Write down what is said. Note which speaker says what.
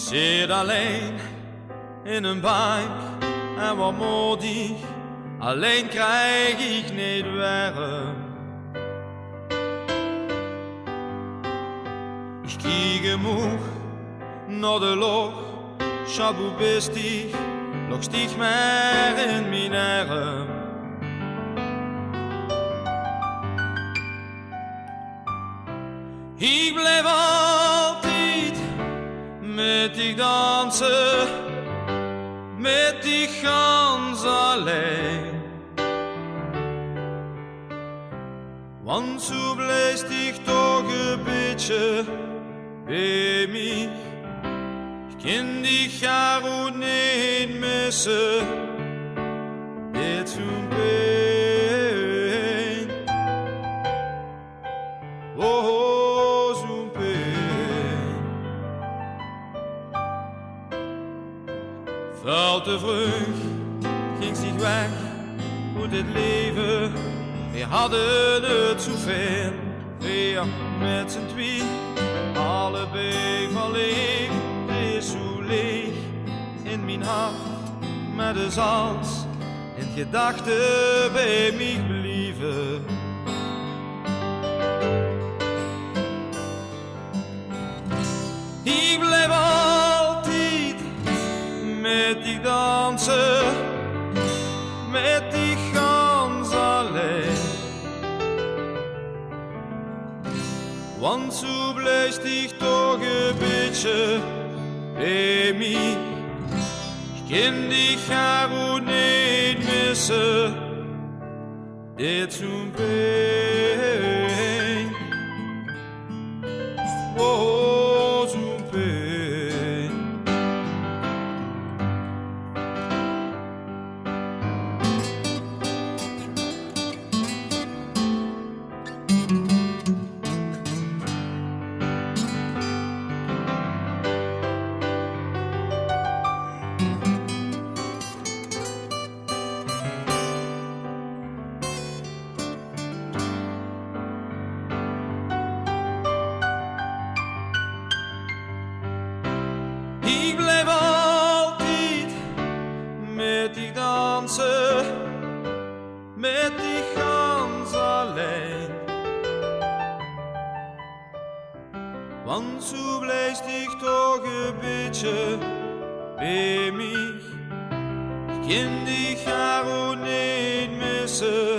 Speaker 1: zit alleen in een bank en wat moet ik? Alleen krijg ik niet warm. Ik kijk moe naar de loch, Shabu bist ich, nog stieg meer in mijn arm. Ik blijf altijd met die dansen, met die gans alleen. Want zo blijft ik toch een beetje bij mij. Ik kan die jaar ook niet missen, dit zo'n pijn. Oh, zo'n pijn. Veel te vroeg ging zich weg uit het leven. We hadden het zoveel, weer met z'n twee, allebei verleefd. Het is zo leeg in mijn hart, met de als in gedachten bij mij blijven. Ik blijf altijd met die dansen, met die gans alleen. Want zo blijft ik toch een beetje bij mij. Ik kan die jaar ook niet missen, dit zo'n pijn. Oh, zo'n pijn. Ik blijf altijd met die dansen, met die gans alleen. Want zo blijft ik toch een beetje bij mij. Ik kan die jaar ook niet missen.